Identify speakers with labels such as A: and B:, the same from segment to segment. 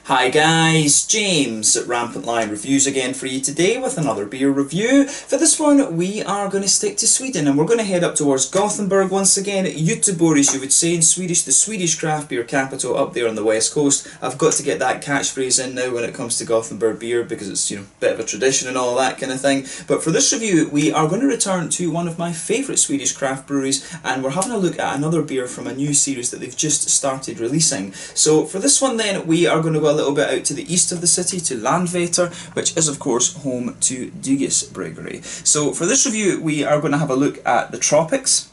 A: Hi guys, James at RampantLionReviews again for you today with another beer review. For this one we are going to stick to Sweden and we're going to head up towards Gothenburg once again. Göteborg, as you would say in Swedish, the Swedish craft beer capital up there on the west coast. I've got to get that catchphrase in now when it comes to Gothenburg beer because it's, a bit of a tradition and all that kind of thing. But for this review we are going to return to one of my favourite Swedish craft breweries and we're having a look at another beer from a new series that they've just started releasing. So for this one then we are going to go a little bit out to the east of the city to Landvetter, which is of course home to Bryggeri. So for this review we are going to have a look at the Tropics.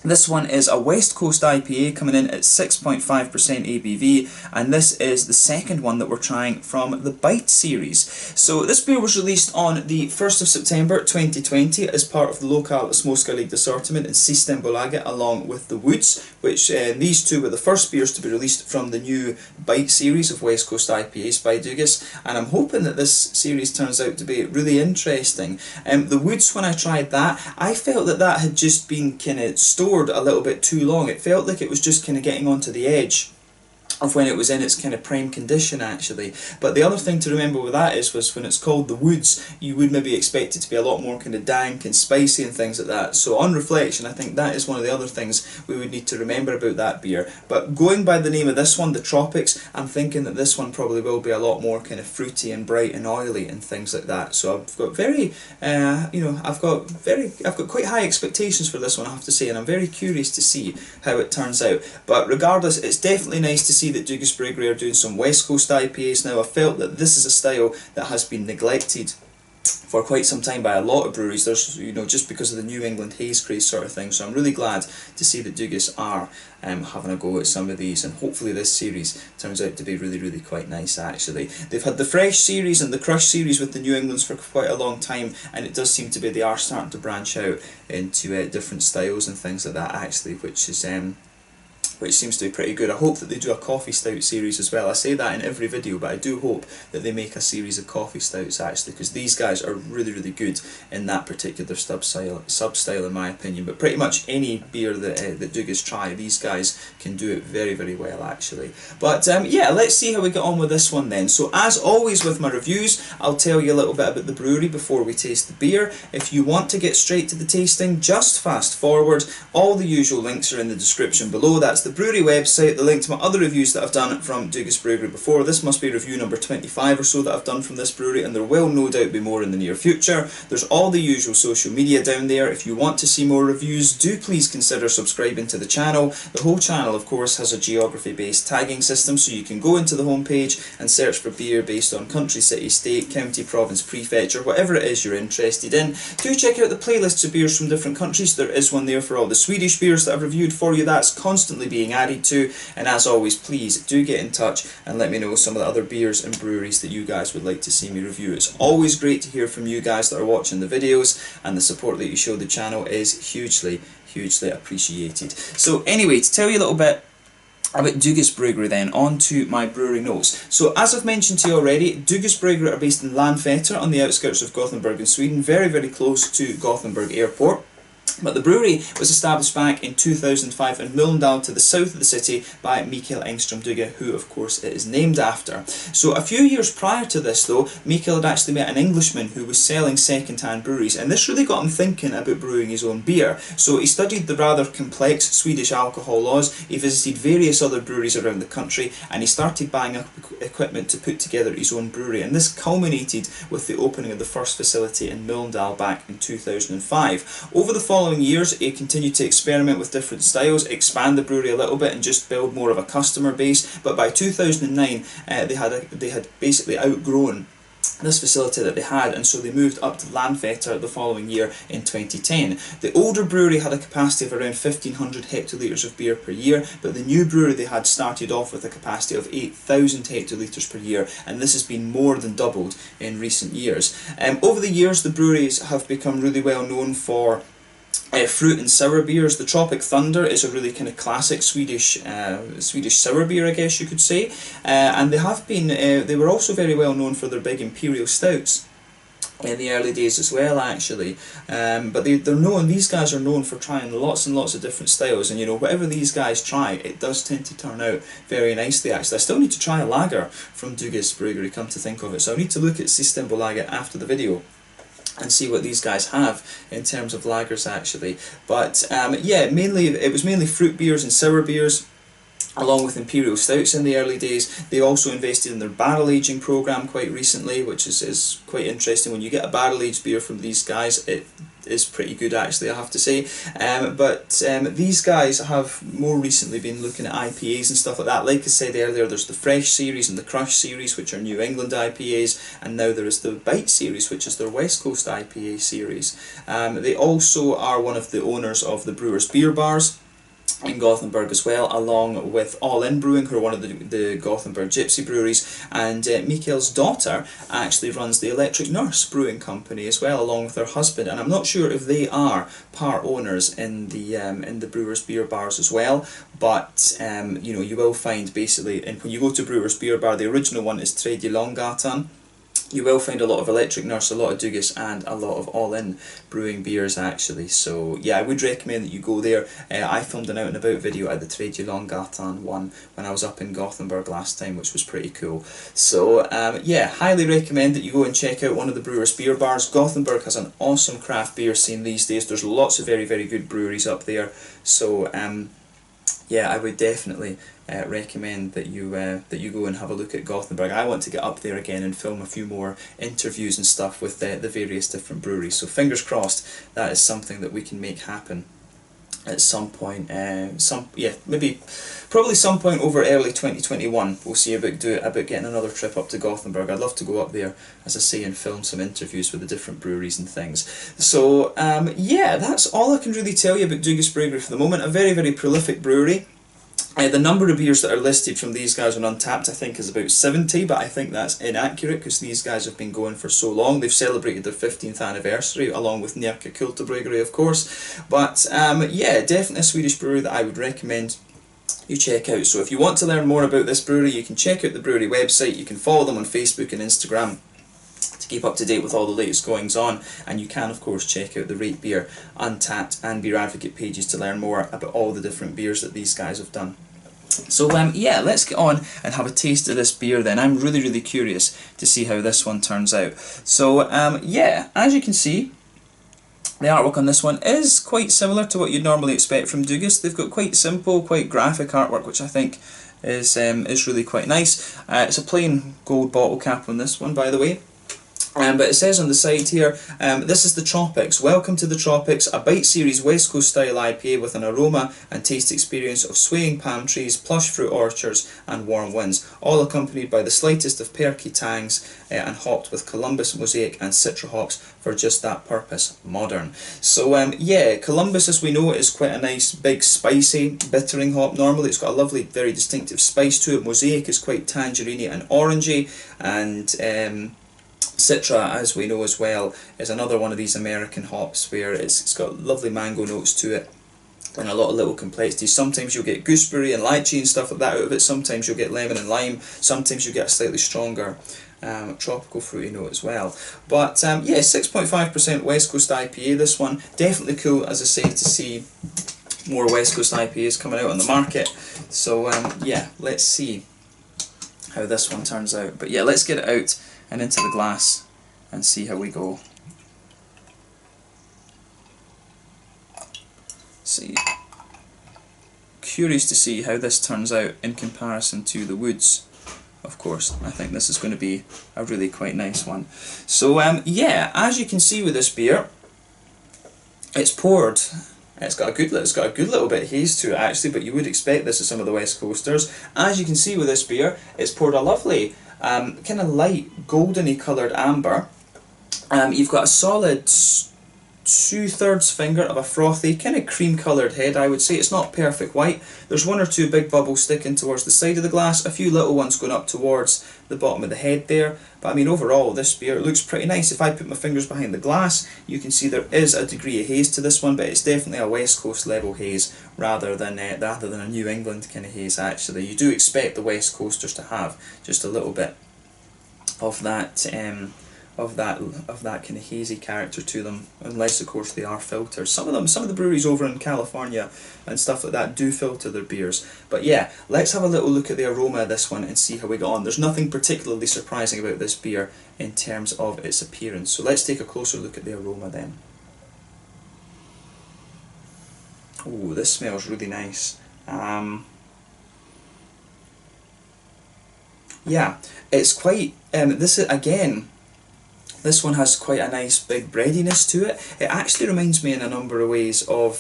A: This one is a West Coast IPA coming in at 6.5% ABV, and this is the second one that we're trying from the Bite series. So this beer was released on the 1st of September 2020 as part of the local Småskalig assortment in Systembolaget along with the Woods, which these two were the first beers to be released from the new Bite series of West Coast IPAs by Bryggei, and I'm hoping that this series turns out to be really interesting. The Woods, when I tried that, I felt that that had just been kind of stored a little bit too long. It felt like it was just kind of getting onto the edge of when it was in its kind of prime condition actually. But the other thing to remember with that was when it's called the Woods, you would maybe expect it to be a lot more kind of dank and spicy and things like that. So on reflection I think that is one of the other things we would need to remember about that beer. But going by the name of this one, the Tropics, I'm thinking that this one probably will be a lot more kind of fruity and bright and oily and things like that. So I've got very I've got quite high expectations for this one, I have to say, and I'm very curious to see how it turns out. But regardless, it's definitely nice to see that Bryggeri are doing some West Coast IPAs now. I felt that this is a style that has been neglected for quite some time by a lot of breweries. There's, just because of the New England haze craze sort of thing. So I'm really glad to see that Bryggeri are having a go at some of these, and hopefully this series turns out to be really quite nice actually. They've had the Fresh series and the Crush series with the New Englands for quite a long time, and it does seem to be they are starting to branch out into different styles and things like that actually, which seems to be pretty good. I hope that they do a coffee stout series as well. I say that in every video, but I do hope that they make a series of coffee stouts actually, because these guys are really good in that particular sub-style in my opinion. But pretty much any beer that Bryggeri try, these guys can do it very well actually. But yeah, let's see how we get on with this one then. So as always with my reviews, I'll tell you a little bit about the brewery before we taste the beer. If you want to get straight to the tasting, just fast forward. All the usual links are in the description below. That's the brewery website, the link to my other reviews that I've done from Bryggeri before. This must be review number 25 or so that I've done from this brewery, and there will no doubt be more in the near future. There's all the usual social media down there. If you want to see more reviews, do please consider subscribing to the channel. The whole channel of course has a geography based tagging system, so you can go into the homepage and search for beer based on country, city, state, county, province, prefecture, whatever it is you're interested in. Do check out the playlists of beers from different countries. There is one there for all the Swedish beers that I've reviewed for you. That's constantly being added to, and as always please do get in touch and let me know some of the other beers and breweries that you guys would like to see me review. It's always great to hear from you guys that are watching the videos, and the support that you show the channel is hugely appreciated. So anyway, to tell you a little bit about Bryggeri then, on to my brewery notes. So as I've mentioned to you already, Bryggeri are based in Landvetter on the outskirts of Gothenburg in Sweden, very close to Gothenburg Airport. But the brewery was established back in 2005 in Mölndal to the south of the city by Mikael Engström Bryggei, who of course it is named after. So a few years prior to this though, Mikael had actually met an Englishman who was selling second-hand breweries, and this really got him thinking about brewing his own beer. So he studied the rather complex Swedish alcohol laws, he visited various other breweries around the country, and he started buying up equipment to put together his own brewery, and this culminated with the opening of the first facility in Mölndal back in 2005. Over the following years he continued to experiment with different styles, expand the brewery a little bit and just build more of a customer base, but by 2009 they had basically outgrown this facility that they had, and so they moved up to Landvetter the following year in 2010. The older brewery had a capacity of around 1500 hectolitres of beer per year, but the new brewery they had started off with a capacity of 8000 hectolitres per year, and this has been more than doubled in recent years. Over the years the breweries have become really well known for fruit and sour beers. The Tropic Thunder is a really kind of classic Swedish sour beer, I guess you could say, and they were also very well known for their big imperial stouts. in the early days as well, actually. But they're known, these guys are known for trying lots and lots of different styles, and you know, whatever these guys try, it does tend to turn out very nicely, actually. I still need to try a lager from Dugas Bryggeri, come to think of it, so I need to look at Systembolaget after the video and see what these guys have in terms of lagers, actually. But yeah, it was mainly fruit beers and sour beers, along with imperial stouts in the early days. They also invested in their barrel aging program quite recently, which is quite interesting. When you get a barrel aged beer from these guys, it is pretty good, actually, I have to say. But these guys have more recently been looking at IPAs and stuff like that. Like I said earlier, there's the Fresh series and the Crush series, which are New England IPAs, and now there is the Bite series, which is their West Coast IPA series. They also are one of the owners of the Brewers Beer Bars in Gothenburg as well, along with All In Brewing, who are one of the Gothenburg Gypsy breweries, and Mikael's daughter actually runs the Electric Nurse Brewing Company as well, along with her husband, and I'm not sure if they are part owners in the Brewers Beer Bars as well, but you know, you will find basically, and when you go to Brewers Beer Bar, the original one is Tredje Långgatan. You will find a lot of Electric Nurse, a lot of Dugas, and a lot of All In brewing beers, actually. So yeah, I would recommend that you go there. I filmed an out and about video at the Tredje Långgatan one when I was up in Gothenburg last time, which was pretty cool. So yeah, highly recommend that you go and check out one of the Brewers Beer Bars. Gothenburg has an awesome craft beer scene these days. There's lots of very, very good breweries up there. So yeah, I would definitely recommend that you go and have a look at Gothenburg. I want to get up there again and film a few more interviews and stuff with the various different breweries. So fingers crossed that is something that we can make happen at some point. Probably some point over early 2021. We'll see about getting another trip up to Gothenburg. I'd love to go up there, as I say, and film some interviews with the different breweries and things. So yeah, that's all I can really tell you about Dugas Bryggeri for the moment. A very, very prolific brewery. The number of beers that are listed from these guys on Untappd, I think, is about 70, but I think that's inaccurate because these guys have been going for so long. They've celebrated their 15th anniversary, along with Närke Kulturbryggeri, of course. But yeah, definitely a Swedish brewery that I would recommend you check out. So if you want to learn more about this brewery, you can check out the brewery website. You can follow them on Facebook and Instagram to keep up to date with all the latest goings on, and you can of course check out the Rate Beer, Untappd and Beer Advocate pages to learn more about all the different beers that these guys have done. So yeah, let's get on and have a taste of this beer then. I'm really, really curious to see how this one turns out. So yeah, as you can see, the artwork on this one is quite similar to what you'd normally expect from Dugas. They've got quite simple, quite graphic artwork, which I think is really quite nice. It's a plain gold bottle cap on this one, by the way. But it says on the side here, this is the Tropics. Welcome to the Tropics, a Bite Series West Coast style IPA with an aroma and taste experience of swaying palm trees, plush fruit orchards and warm winds, all accompanied by the slightest of perky tangs and hopped with Columbus, Mosaic and Citra hops for just that purpose, modern. So yeah, Columbus, as we know, is quite a nice big spicy bittering hop normally. It's got a lovely, very distinctive spice to it. Mosaic is quite tangerine and orangey, and Citra, as we know as well, is another one of these American hops where it's got lovely mango notes to it and a lot of little complexities. Sometimes you'll get gooseberry and lychee and stuff like that out of it, sometimes you'll get lemon and lime, sometimes you'll get a slightly stronger tropical fruity note as well. But yeah, 6.5% West Coast IPA, this one. Definitely cool, as I say, to see more West Coast IPAs coming out on the market. So yeah, let's see how this one turns out. But yeah, let's get it out and into the glass and see how we go. See, curious to see how this turns out in comparison to the Woods. Of course, I think this is going to be a really quite nice one. So yeah, as you can see with this beer, it's poured. It's got a good little bit of haze to it actually, but you would expect this of some of the West Coasters. As you can see with this beer, it's poured a lovely kind of light goldeny coloured amber. You've got a solid 2/3 finger of a frothy kind of cream coloured head, I would say. It's not perfect white. There's one or two big bubbles sticking towards the side of the glass, a few little ones going up towards the bottom of the head there. But I mean, overall this beer looks pretty nice. If I put my fingers behind the glass, you can see there is a degree of haze to this one, but it's definitely a West Coast level haze rather than a New England kind of haze actually. You do expect the West Coasters to have just a little bit of that that kind of hazy character to them, unless of course they are filtered. Some of the breweries over in California and stuff like that do filter their beers. But yeah, let's have a little look at the aroma of this one and see how we get on. There's nothing particularly surprising about this beer in terms of its appearance. So let's take a closer look at the aroma then. Oh, this smells really nice. Yeah, it's quite. This is again. This one has quite a nice big breadiness to it. It actually reminds me in a number of ways of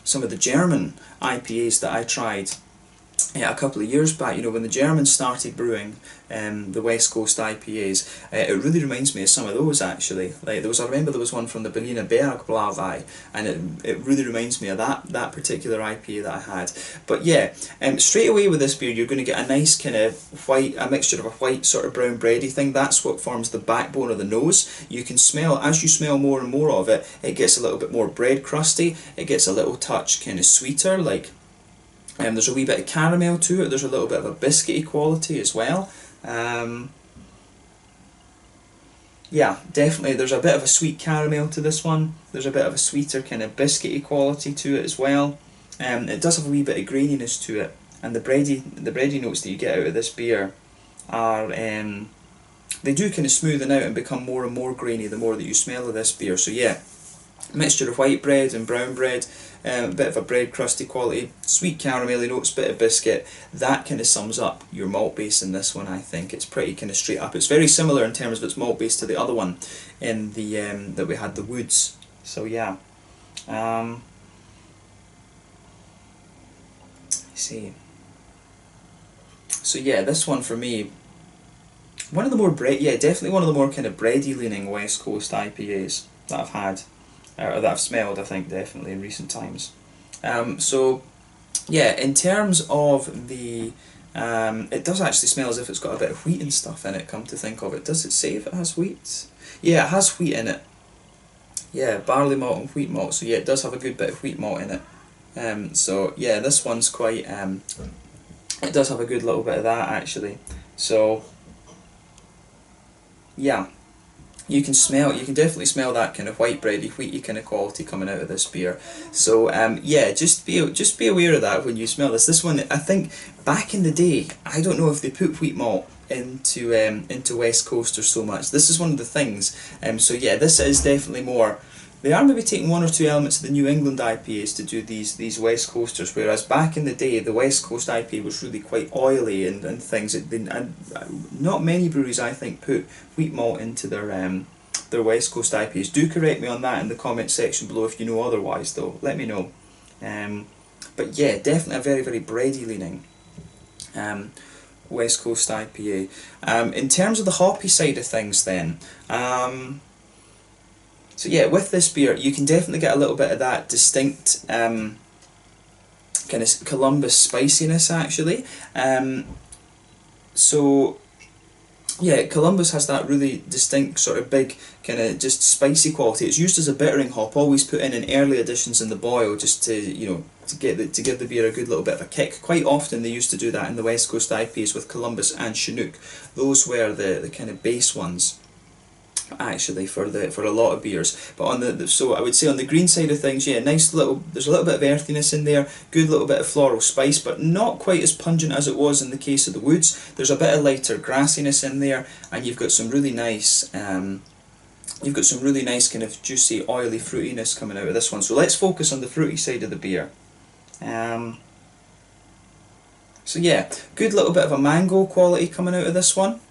A: some of the German IPAs that I tried a couple of years back. You know, when the Germans started brewing the West Coast IPAs, it really reminds me of some of those actually. Like I remember there was one from the Berliner Bergblavei, and it really reminds me of that particular IPA that I had. But yeah, straight away with this beer you're going to get a nice kind of white, a mixture of a white sort of brown bready thing. That's what forms the backbone of the nose. You can smell, as you smell more and more of it, it gets a little bit more bread crusty, it gets a little touch kind of sweeter, like there's a wee bit of caramel to it, there's a little bit of a biscuity quality as well. Yeah, definitely there's a bit of a sweet caramel to this one, there's a bit of a sweeter kind of biscuity quality to it as well. It does have a wee bit of graininess to it, and the bready notes that you get out of this beer are, they do kind of smoothen out and become more and more grainy the more that you smell of this beer. So yeah, mixture of white bread and brown bread, a bit of a bread crusty quality, sweet caramelly notes, bit of biscuit. That kind of sums up your malt base in this one. I think it's pretty kind of straight up. It's very similar in terms of its malt base to the other one in the that we had, the Woods. So yeah, let's see. So yeah, this one for me, one of the more definitely one of the more kind of bready leaning West Coast IPAs that I've had. Or that I've smelled, I think, definitely in recent times. So, yeah, in terms of the, it does actually smell as if it's got a bit of wheat and stuff in it, come to think of it. Does it say if it has wheat? Yeah, it has wheat in it. Yeah, barley malt and wheat malt, so yeah, it does have a good bit of wheat malt in it. So, yeah, this one's quite, it does have a good little bit of that, actually. So, yeah. You can definitely smell that kind of white bready, wheaty kind of quality coming out of this beer. So yeah, just be aware of that when you smell this. This one, I think, back in the day, I don't know if they put wheat malt into West Coasters so much. This is one of the things. So yeah, this is definitely more. They are maybe taking one or two elements of the New England IPAs to do these West Coasters, whereas back in the day the West Coast IPA was really quite oily and things. And not many breweries, I think, put wheat malt into their West Coast IPAs. Do correct me on that in the comment section below if you know otherwise, though. Let me know. But yeah, definitely a very, very bready leaning West Coast IPA. In terms of the hoppy side of things then, so yeah, with this beer you can definitely get a little bit of that distinct kind of Columbus spiciness actually. So yeah, Columbus has that really distinct sort of big kind of just spicy quality. It's used as a bittering hop, always put in early additions in the boil, just to, you know, to give the beer a good little bit of a kick. Quite often they used to do that in the West Coast IPAs with Columbus and Chinook. Those were the kind of base ones actually for a lot of beers. But on so I would say on the green side of things, yeah, there's a little bit of earthiness in there, good little bit of floral spice, but not quite as pungent as it was in the case of the Woods. There's a bit of lighter grassiness in there, and you've got some really nice kind of juicy, oily fruitiness coming out of this one. So let's focus on the fruity side of the beer. So yeah, good little bit of a mango quality coming out of this one.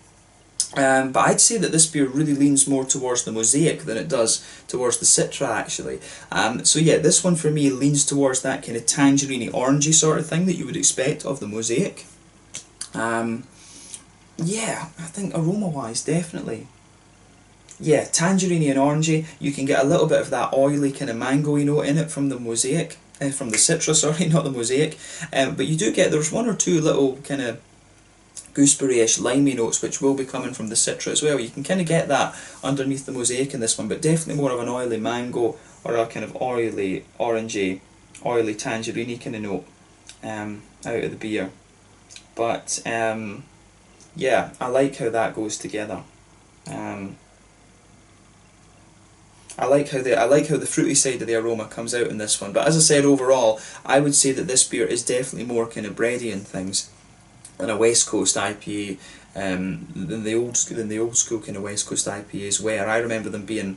A: But I'd say that this beer really leans more towards the Mosaic than it does towards the Citra actually. So yeah, this one for me leans towards that kind of tangerine orangey sort of thing that you would expect of the Mosaic. Yeah, I think aroma wise definitely. Yeah, tangerine and orangey. You can get a little bit of that oily kind of mango-y note in it from the Mosaic, from the Citra, sorry, not the Mosaic. But you do get, there's one or two little kind of gooseberry-ish, limey notes which will be coming from the Citra as well. You can kind of get that underneath the Mosaic in this one, but definitely more of an oily mango or a kind of oily, orangey, oily tangerine kind of note out of the beer. But yeah, I like how that goes together. I like how the fruity side of the aroma comes out in this one. But as I said, overall, I would say that this beer is definitely more kind of bready and things than a West Coast IPA, than the old school kind of West Coast IPAs were. I remember them being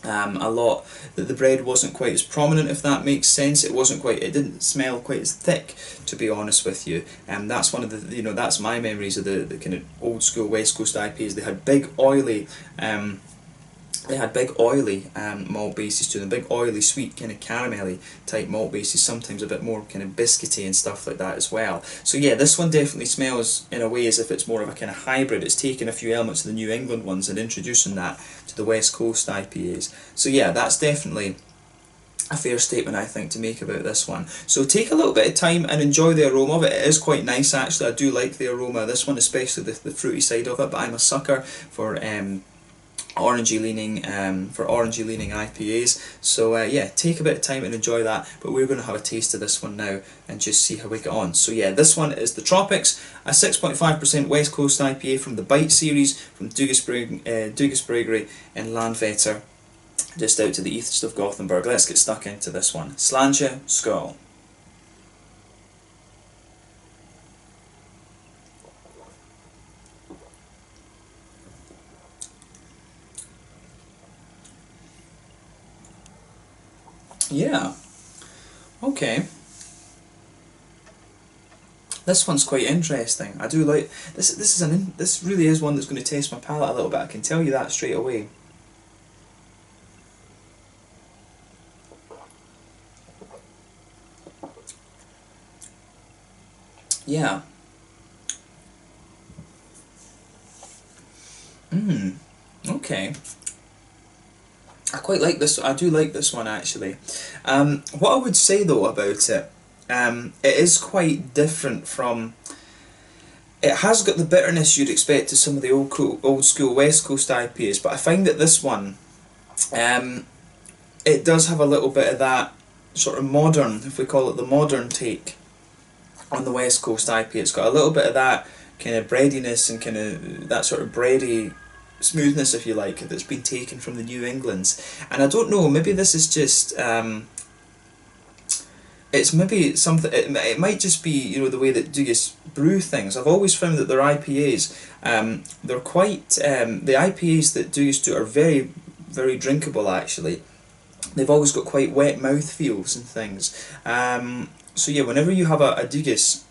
A: a lot that the bread wasn't quite as prominent, if that makes sense. It didn't smell quite as thick, to be honest with you. That's one of the, that's my memories of the kind of old school West Coast IPAs. They had big oily malt bases to them, big oily, sweet, kind of caramelly type malt bases, sometimes a bit more kind of biscuity and stuff like that as well. So yeah, this one definitely smells in a way as if it's more of a kind of hybrid. It's taken a few elements of the New England ones and introducing that to the West Coast IPAs. So yeah, that's definitely a fair statement, I think, to make about this one. So take a little bit of time and enjoy the aroma of it. It is quite nice, actually. I do like the aroma of this one, especially the fruity side of it, but I'm a sucker for orangey leaning IPAs. So yeah, take a bit of time and enjoy that, but we're going to have a taste of this one now and just see how we get on. So yeah, this one is the Tropics, a 6.5% West Coast IPA from the Bite series from Dugas Bryggeri in Landvetter, just out to the east of Gothenburg. Let's get stuck into this one. Sláinte, skål. Yeah, okay. This one's quite interesting. I do like this. This really is one that's going to test my palate a little bit. I can tell you that straight away. Yeah. Okay. I quite like this. I do like this one, actually. What I would say though about it, it is quite different from. It has got the bitterness you'd expect to some of the old school West Coast IPAs, but I find that this one, it does have a little bit of that sort of modern, if we call it the modern take on the West Coast IPA. It's got a little bit of that kind of breadiness and kind of that sort of bready smoothness, if you like, that's been taken from the New Englands. And I don't know, maybe this is just it's maybe something, it might just be, the way that Dugas brew things. I've always found that their IPAs, they're quite, the IPAs that Dugas do are very, very drinkable, actually. They've always got quite wet mouth feels and things. So yeah, whenever you have a Dugas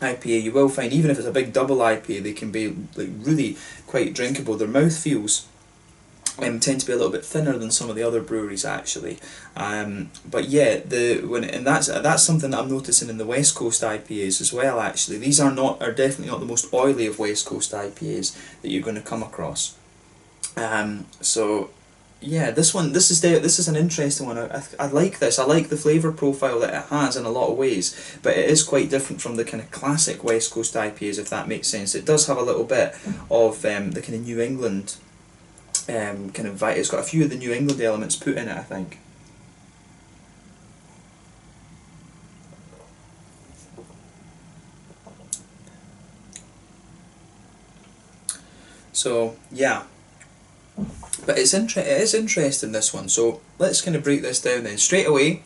A: IPA, you will find, even if it's a big double IPA, they can be like really quite drinkable. Their mouth feels tend to be a little bit thinner than some of the other breweries, actually. But yeah, that's something that I'm noticing in the West Coast IPAs as well. Actually, these are definitely not the most oily of West Coast IPAs that you're going to come across. So yeah, this is an interesting one. I like this. I like the flavour profile that it has in a lot of ways, but it is quite different from the kind of classic West Coast IPAs, if that makes sense. It does have a little bit of the kind of New England kind of vibe. It's got a few of the New England elements put in it, I think. So yeah. But it is interesting, this one. So let's kind of break this down then. Straight away,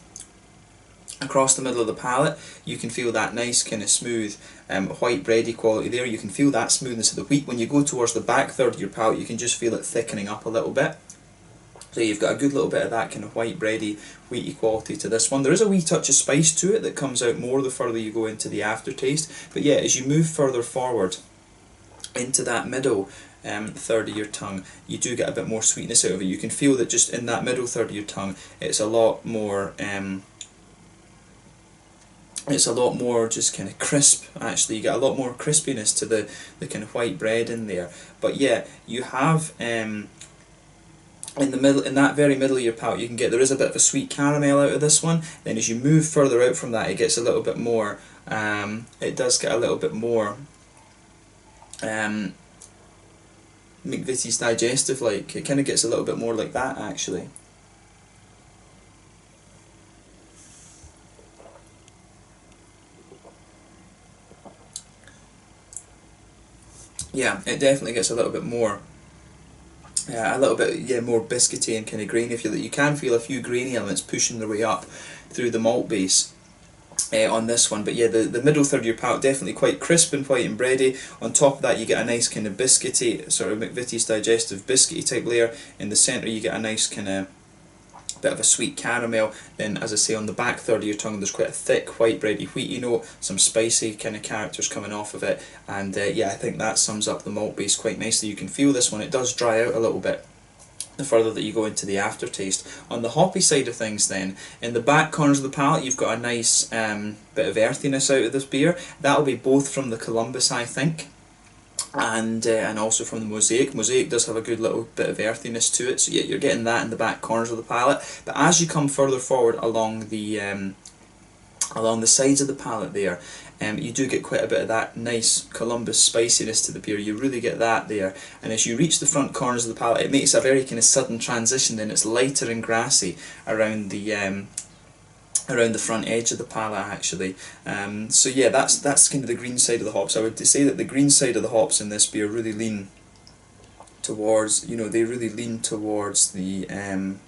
A: across the middle of the palate, you can feel that nice kind of smooth white bready quality there. You can feel that smoothness of the wheat. When you go towards the back third of your palate, you can just feel it thickening up a little bit. So you've got a good little bit of that kind of white bready, wheaty quality to this one. There is a wee touch of spice to it that comes out more the further you go into the aftertaste. But yeah, as you move further forward into that middle third of your tongue, you do get a bit more sweetness out of it. You can feel that just in that middle third of your tongue, it's a lot more just kind of crisp. Actually, you get a lot more crispiness to the kind of white bread in there. But yeah, you have in that very middle of your palate, there is a bit of a sweet caramel out of this one. Then as you move further out from that, it gets a little bit more. It does get a little bit more. McVitie's digestive, like it kind of gets a little bit more like that, actually. Yeah, it definitely gets a little bit more A little bit, yeah, more biscuity and kind of grainy. If you can feel a few grainy elements pushing their way up through the malt base on this one. But yeah, the middle third of your palate definitely quite crisp and white and bready. On top of that, you get a nice kind of biscuity, sort of McVitie's digestive biscuity type layer. In the centre, you get a nice kind of bit of a sweet caramel. Then, as I say, on the back third of your tongue, there's quite a thick white bready wheaty note, some spicy kind of characters coming off of it, and yeah, I think that sums up the malt base quite nicely. You can feel this one; it does dry out a little bit the further that you go into the aftertaste. On the hoppy side of things then, in the back corners of the palate, you've got a nice bit of earthiness out of this beer. That'll be both from the Columbus, I think, and also from the Mosaic. Mosaic does have a good little bit of earthiness to it, so yeah, you're getting that in the back corners of the palate. But as you come further forward along the sides of the palate there, you do get quite a bit of that nice Columbus spiciness to the beer. You really get that there, and as you reach the front corners of the palate, it makes a very kind of sudden transition. Then it's lighter and grassy around the front edge of the palate, actually. So yeah, that's kind of the green side of the hops. I would say that the green side of the hops in this beer really lean towards, they really lean towards the kind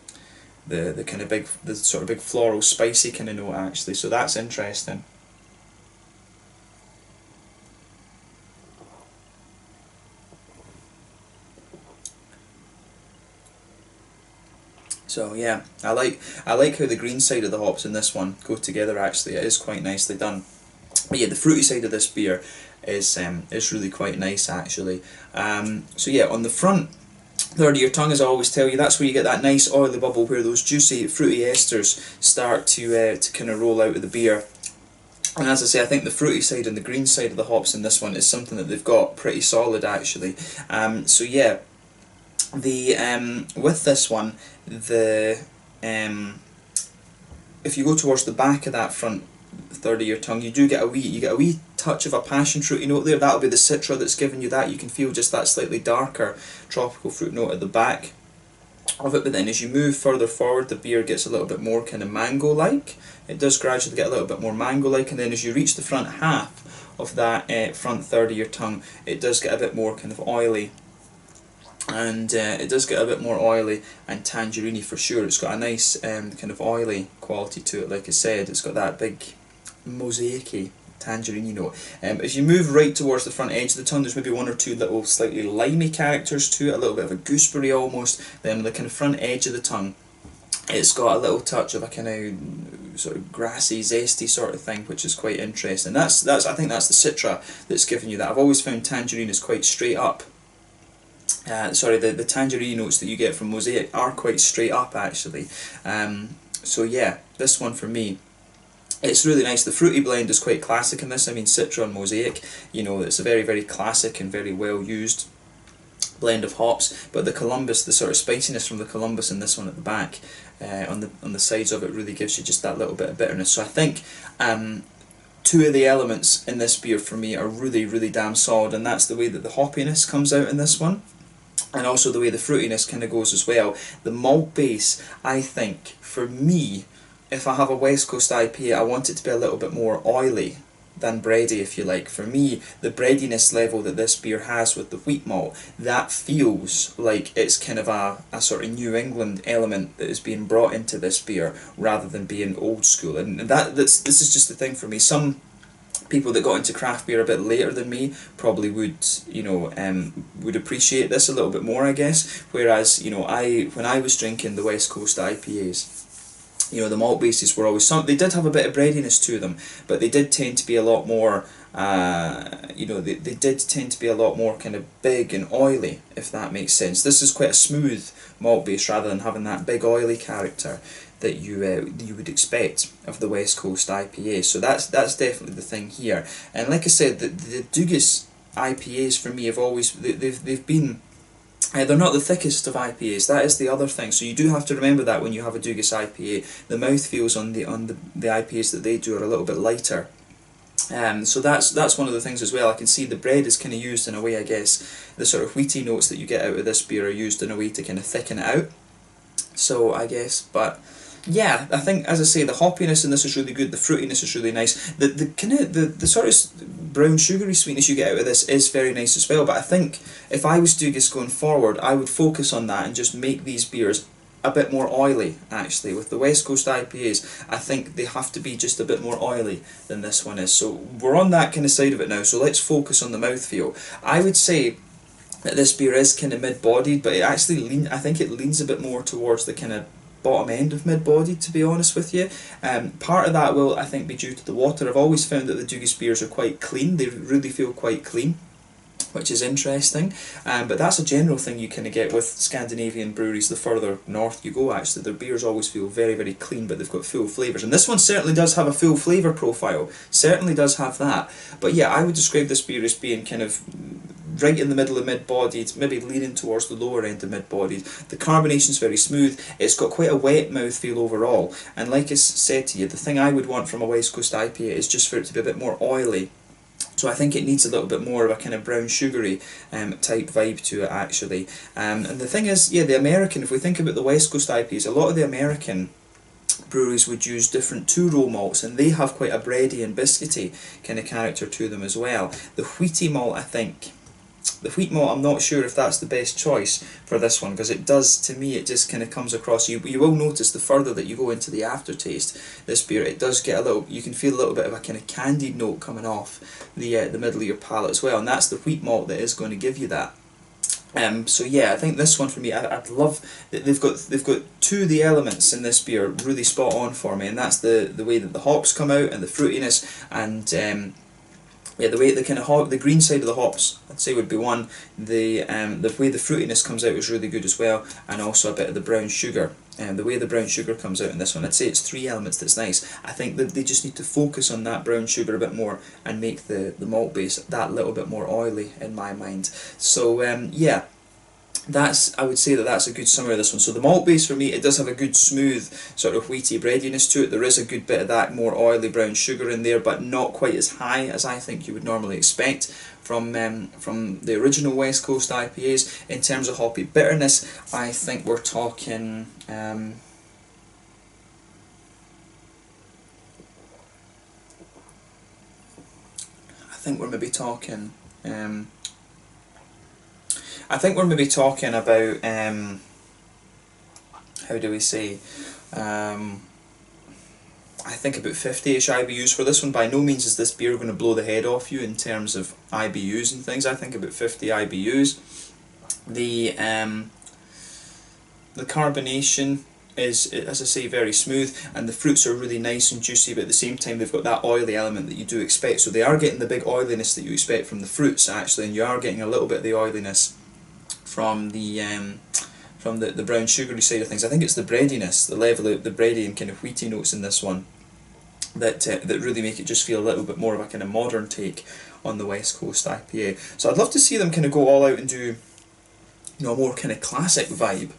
A: of the sort of big floral spicy kind of note, actually. So that's interesting. So yeah, I like how the green side of the hops in this one go together. Actually, it is quite nicely done. But yeah, the fruity side of this beer is really quite nice, actually. So yeah, on the front third of your tongue, as I always tell you, that's where you get that nice oily bubble, where those juicy fruity esters start to kind of roll out of the beer. And as I say, I think the fruity side and the green side of the hops in this one is something that they've got pretty solid, actually. So yeah. With this one, if you go towards the back of that front third of your tongue, you get a wee touch of a passion fruity note there. That'll be the Citra that's giving you that. You can feel just that slightly darker tropical fruit note at the back of it. But then as you move further forward, the beer gets a little bit more kind of mango-like. It does gradually get a little bit more mango-like, and then as you reach the front half of that front third of your tongue, it does get a bit more kind of oily. And it does get a bit more oily and tangerine for sure. It's got a nice kind of oily quality to it, like I said. It's got that big mosaic-y tangerine note. As you move right towards the front edge of the tongue, there's maybe one or two little slightly limey characters to it, a little bit of a gooseberry almost. Then on the kind of front edge of the tongue, it's got a little touch of a kind of sort of grassy, zesty sort of thing, which is quite interesting. I think that's the Citra that's giving you that. I've always found tangerine is quite straight up. The tangerine notes that you get from Mosaic are quite straight up, actually. So yeah, this one for me, it's really nice. The fruity blend is quite classic in this. I mean, Citra and Mosaic, it's a very, very classic and very well used blend of hops. But the Columbus, the sort of spiciness from the Columbus in this one at the back, on the sides of it, really gives you just that little bit of bitterness. So I think two of the elements in this beer for me are really, really damn solid, and that's the way that the hoppiness comes out in this one, and also the way the fruitiness kind of goes as well. The malt base, I think, for me, if I have a West Coast IPA, I want it to be a little bit more oily than bready, if you like. For me, the breadiness level that this beer has with the wheat malt, that feels like it's kind of a sort of New England element that is being brought into this beer, rather than being old school. And this is just the thing for me. Some people that got into craft beer a bit later than me probably would appreciate this a little bit more, I guess. Whereas, when I was drinking the West Coast IPAs, the malt bases were always they did have a bit of breadiness to them, but they did tend to be a lot more, they did tend to be a lot more kind of big and oily, if that makes sense. This is quite a smooth malt base, rather than having that big oily character that you would expect of the West Coast IPA. So that's definitely the thing here. And like I said, the Dugas IPAs for me have always they've been. They're not the thickest of IPAs. That is the other thing. So you do have to remember that when you have a Dugas IPA, the mouthfeels on the IPAs that they do are a little bit lighter. So that's one of the things as well. I can see the bread is kind of used in a way, I guess, the sort of wheaty notes that you get out of this beer are used in a way to kind of thicken it out. So I guess, but yeah, I think, as I say, the hoppiness in this is really good. The fruitiness is really nice. The kind of the sort of brown sugary sweetness you get out of this is very nice as well. But I think if I was doing this going forward, I would focus on that and just make these beers a bit more oily. Actually, with the West Coast IPAs, I think they have to be just a bit more oily than this one is. So we're on that kind of side of it now. So let's focus on the mouthfeel. I would say that this beer is kind of mid-bodied, but it actually I think it leans a bit more towards the kind of bottom end of mid-bodied, to be honest with you. Part of that will, I think, be due to the water. I've always found that the Dugges beers are quite clean. They really feel quite clean, which is interesting. But that's a general thing you kind of get with Scandinavian breweries the further north you go. Actually, their beers always feel very, very clean, but they've got full flavours. And this one certainly does have a full flavour profile. Certainly does have that. But yeah, I would describe this beer as being kind of right in the middle of mid-bodied, maybe leaning towards the lower end of mid-bodied. The carbonation's very smooth. It's got quite a wet mouthfeel overall. And like I said to you, the thing I would want from a West Coast IPA is just for it to be a bit more oily. So I think it needs a little bit more of a kind of brown sugary type vibe to it, actually. And the thing is, yeah, the American, if we think about the West Coast IPAs, a lot of the American breweries would use different two-row malts, and they have quite a bready and biscuity kind of character to them as well. The wheaty malt, I think, the wheat malt, I'm not sure if that's the best choice for this one, because it does, to me, it just kind of comes across. You will notice the further that you go into the aftertaste, this beer, it does get a little, you can feel a little bit of a kind of candied note coming off the middle of your palate as well, and that's the wheat malt that is going to give you that. So yeah, I think this one for me, I'd love that they've got two of the elements in this beer really spot on for me, and that's the way that the hops come out and the fruitiness, and yeah, the way the kind of the green side of the hops, I'd say, would be one. The way the fruitiness comes out is really good as well, and also a bit of the brown sugar. And the way the brown sugar comes out in this one, I'd say it's three elements that's nice. I think that they just need to focus on that brown sugar a bit more and make the malt base that little bit more oily in my mind. So yeah. I would say that that's a good summary of this one. So the malt base for me, it does have a good smooth sort of wheaty breadiness to it. There is a good bit of that more oily brown sugar in there, but not quite as high as I think you would normally expect from the original West Coast IPAs. In terms of hoppy bitterness, I think we're talking I think we're maybe talking about, how do we say, I think about 50-ish IBUs for this one. By no means is this beer going to blow the head off you in terms of IBUs and things. I think about 50 IBUs. The carbonation is, as I say, very smooth, and the fruits are really nice and juicy, but at the same time they've got that oily element that you do expect. So they are getting the big oiliness that you expect from the fruits, actually, and you are getting a little bit of the oiliness from the brown sugary side of things. I think it's the breadiness, the level of the bready and kind of wheaty notes in this one that really make it just feel a little bit more of a kind of modern take on the West Coast IPA. So I'd love to see them kind of go all out and do, you know, a more kind of classic vibe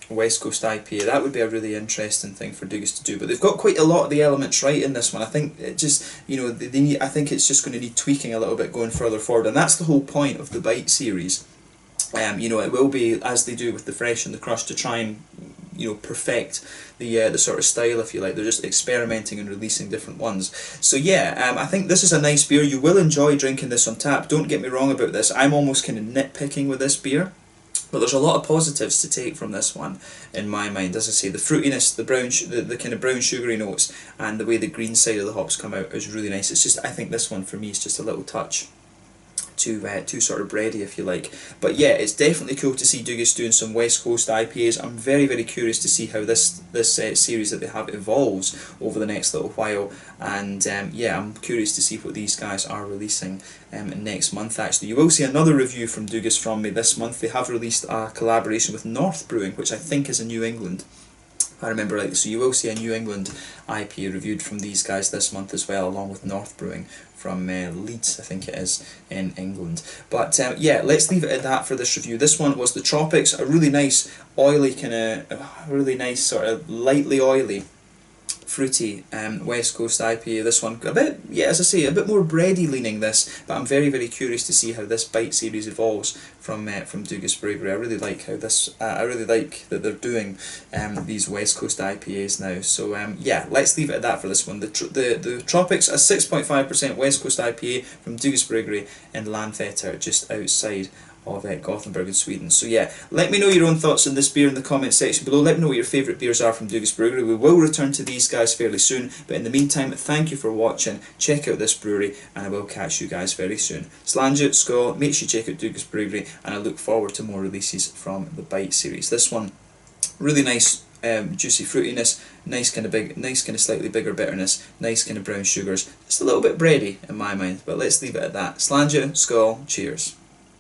A: West Coast IPA. That would be a really interesting thing for Dugges to do, but they've got quite a lot of the elements right in this one. I think it just, you know, they need, I think it's just going to need tweaking a little bit going further forward, and that's the whole point of the Bite series. You know, it will be, as they do with the Fresh and the Crush, to try and, you know, perfect the sort of style, if you like. They're just experimenting and releasing different ones. So yeah, I think this is a nice beer. You will enjoy drinking this on tap. Don't get me wrong about this. I'm almost kind of nitpicking with this beer, but there's a lot of positives to take from this one in my mind. As I say, the fruitiness, the brown, the kind of brown sugary notes, and the way the green side of the hops come out is really nice. It's just, I think this one for me is just a little touch too sort of bready, if you like. But yeah, it's definitely cool to see Dugges doing some West Coast IPAs. I'm very, very curious to see how this series that they have evolves over the next little while, and yeah, I'm curious to see what these guys are releasing next month. Actually, you will see another review from Dugges from me this month. They have released a collaboration with North Brewing, which I think is in New England, I remember rightly. So you will see a New England IPA reviewed from these guys this month as well, along with North Brewing from Leeds, I think it is, in England. But yeah, let's leave it at that for this review. This one was the Tropics, a really nice oily kind of, really nice sort of lightly oily fruity West Coast IPA. This one a bit, yeah, as I say, a bit more bready leaning this, but I'm very, very curious to see how this bite series evolves from Dougas Bryggeri. I really like how this. I really like that they're doing these West Coast IPAs now. So yeah, let's leave it at that for this one. The Tropics, a 6.5% West Coast IPA from Dougas Bryggeri in Landvetter, just outside of Gothenburg in Sweden. So yeah, let me know your own thoughts on this beer in the comment section below. Let me know what your favourite beers are from Dougas Bryggeri. We will return to these guys fairly soon, but in the meantime, thank you for watching. Check out this brewery, and I will catch you guys very soon. Sláinte, skål, make sure you check out Dougas Bryggeri, and I look forward to more releases from the Bite series. This one, really nice juicy fruitiness, nice kind of slightly bigger bitterness, nice kind of brown sugars, just a little bit bready in my mind, but let's leave it at that. Sláinte, skål, cheers.